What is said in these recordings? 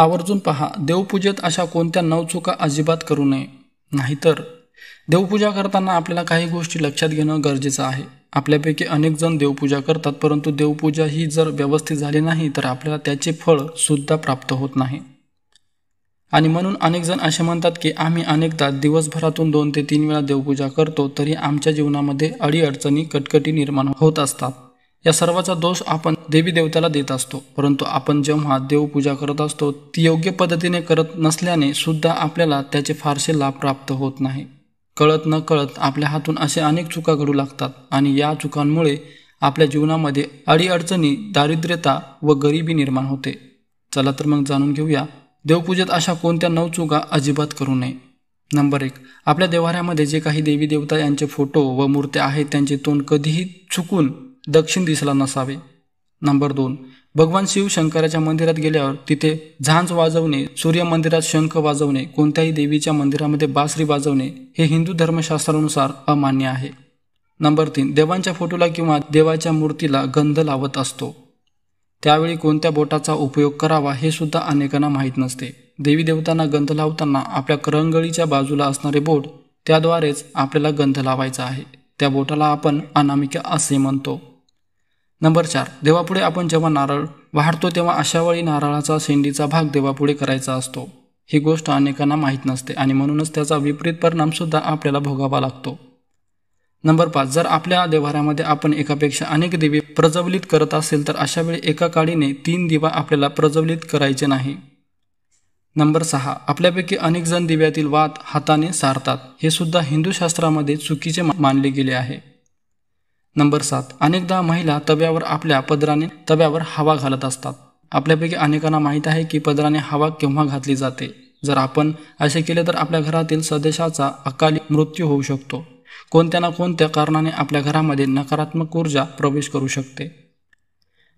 आवर्जून पहा, देवपूजेत अशा कोणत्या 9 चुका अजिबात करू नये. नाहीतर देवपूजा करताना आपल्याला काही गोष्टी लक्षात घेणं गरजेचं आहे. आपल्यापैकी अनेक जण देवपूजा करतात, परंतु देवपूजा ही जर व्यवस्थित झाली नाही तर आपल्याला त्याचे फळ सुद्धा प्राप्त होत नाही. आणि म्हणून अनेक जण असे म्हणतात की आम्ही अनेकदा दिवसभरातून 2 ते 3 वेळा देवपूजा करतो, तरी आमच्या जीवनामध्ये अडीअडचणी, कटकटी निर्माण होत असतात. या सर्वाचा दोष आपण देवी देवताला देत असतो. परंतु आपण जेव्हा देवपूजा करत असतो ती योग्य पद्धतीने करत नसल्याने सुद्धा आपल्याला त्याचे फारसे लाभ प्राप्त होत नाही. कळत न कळत आपल्या हातून असे अनेक चुका घडू लागतात आणि या चुकांमुळे आपल्या जीवनामध्ये अडीअडचणी, दारिद्र्यता व गरिबी निर्माण होते. चला तर मग जाणून घेऊया, देवपूजेत अशा कोणत्या 9 चुका अजिबात करू नये. नंबर 1. आपल्या देवाऱ्यामध्ये जे काही देवी देवता यांचे फोटो व मूर्त्या आहेत त्यांचे तोंड कधीही चुकून दक्षिण दिशेला नसावे. नंबर 2. भगवान शिव शंकराच्या मंदिरात गेल्यावर तिथे झांज वाजवणे, सूर्य मंदिरात शंख वाजवणे, कोणत्याही देवीच्या मंदिरामध्ये बासरी वाजवणे हे हिंदू धर्मशास्त्रानुसार अमान्य आहे. नंबर 3. देवांच्या फोटोला किंवा देवाच्या मूर्तीला गंध लावत असतो, त्यावेळी कोणत्या बोटाचा उपयोग करावा हे सुद्धा अनेकांना माहीत नसते. देवी देवतांना गंध लावताना आपल्या करंगळीच्या बाजूला असणारे बोट, त्याद्वारेच आपल्याला गंध लावायचा आहे. त्या बोटाला आपण अनामिका असे म्हणतो. नंबर 4. देवापुढे आपण जेव्हा नारळ वाढतो तेव्हा अशावेळी नारळाचा शेंडीचा भाग देवापुढे करायचा असतो. ही गोष्ट अनेकांना माहीत नसते आणि म्हणूनच त्याचा विपरीत परिणाम सुद्धा आपल्याला भोगावा लागतो. नंबर 5. जर आपल्या देवाऱ्यामध्ये आपण एकापेक्षा अनेक दिवे प्रज्वलित करत असेल तर अशावेळी एका काडीने 3 दिवा आपल्याला प्रज्वलित करायचे नाही. नंबर 6. आपल्यापैकी अनेक जण दिव्यातील वात हाताने सारतात, हे सुद्धा हिंदू शास्त्रामध्ये चुकीचे मानले गेले आहे. नंबर 7. अनेकदा महिला तव्यावर आपल्या पदराने तव्यावर हवा घालत असतात. आपल्यापैकी अनेकांना माहीत आहे की पदराने हवा केव्हा घातली जाते. जर आपण असे केले तर आपल्या घरातील सदस्याचा अकाली मृत्यू होऊ शकतो. कोणत्या ना कोणत्या कारणाने आपल्या घरामध्ये नकारात्मक ऊर्जा प्रवेश करू शकते.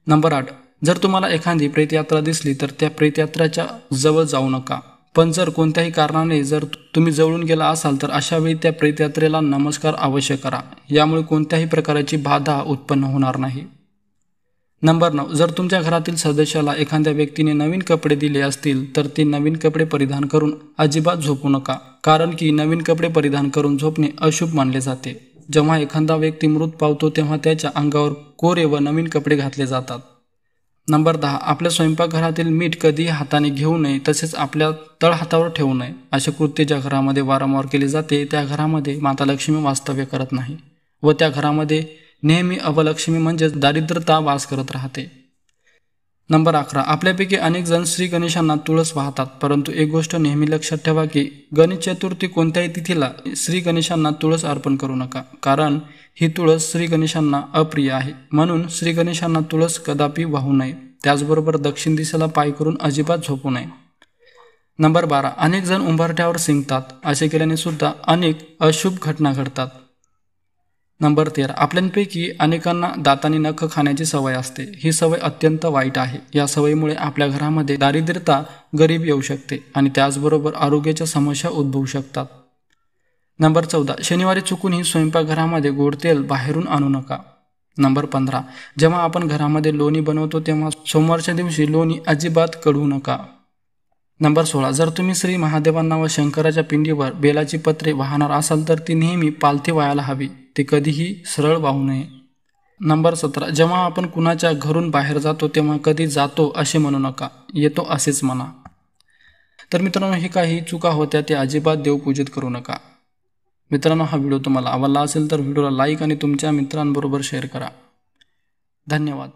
नंबर 8. जर तुम्हाला एखादी प्रेतयात्रा दिसली तर त्या प्रेतयात्राच्या जवळ जाऊ नका. पण जर कोणत्याही कारणाने जर तुम्ही जवळून गेला असाल तर अशावेळी त्या प्रेतयात्रेला नमस्कार अवश्य करा. यामुळे कोणत्याही प्रकारची बाधा उत्पन्न होणार नाही. नंबर 9. जर तुमच्या घरातील सदस्याला एखाद्या व्यक्तीने नवीन कपडे दिले असतील तर ते नवीन कपडे परिधान करून अजिबात झोपू नका, कारण की नवीन कपडे परिधान करून झोपणे अशुभ मानले जाते. जेव्हा एखादा व्यक्ती मृत पावतो तेव्हा त्याच्या अंगावर कोरे व नवीन कपडे घातले जातात. नंबर 10. आपल्या स्वयंपाकघरातील मीठ कधीही हाताने घेऊ नये, तसेच आपल्या तळहातावर ठेवू नये. असे कृत्य ज्या घरामध्ये वारंवार केले जाते त्या घरामध्ये माता लक्ष्मी वास्तव्य करत नाही व त्या घरामध्ये नेहमी अवलक्ष्मी म्हणजेच दारिद्र्यता वास करत राहते. नंबर 11. आपल्यापैकी अनेक जण श्री गणेशांना तुळस वाहतात, परंतु एक गोष्ट नेहमी लक्षात ठेवा की गणेश चतुर्थी कोणत्याही तिथीला श्री गणेशांना तुळस अर्पण करू नका, कारण ही तुळस श्री गणेशांना अप्रिय आहे. म्हणून श्री गणेशांना तुळस कदापि वाहू नये. त्याचबरोबर दक्षिण दिशेला पाय करून अजिबात झोपू नये. नंबर 12. अनेक जण उंबरठ्यावर शिंकतात. असे केल्याने सुद्धा अनेक अशुभ घटना घडतात. नंबर 13. आपल्यापैकी अनेकांना दातांनी नख खाण्याची सवय असते. ही सवय अत्यंत वाईट आहे. या सवयीमुळे आपल्या घरामध्ये दारिद्र्यता, गरिबी येऊ शकते आणि त्याचबरोबर आरोग्याच्या समस्या उद्भवू शकतात. नंबर 14. शनिवारी चुकूनही स्वयंपाकघरामध्ये गोड तेल बाहेरून आणू नका. नंबर 15. जेव्हा आपण घरामध्ये लोणी बनवतो तेव्हा सोमवारच्या दिवशी लोणी अजिबात कढवू नका. नंबर 16. जर तुम्ही श्री महादेवांना व शंकराच्या पिंडीवर बेलाची पत्रे वाहणार असाल तर ती नेहमी पालथी व्हायला हवी, ते कधीही सरळ वाहू नये. नंबर 17. जेव्हा आपण कुणाच्या घरून बाहेर जातो तेव्हा कधी जातो असे म्हणू नका, येतो असेच म्हणा. तर मित्रांनो, हे काही चुका होत्या ते अजिबात देवपूजेत करू नका. मित्रांनो, हा व्हिडिओ तुम्हाला आवडला असेल तर व्हिडिओला लाईक आणि तुमच्या मित्रांबरोबर शेअर करा. धन्यवाद.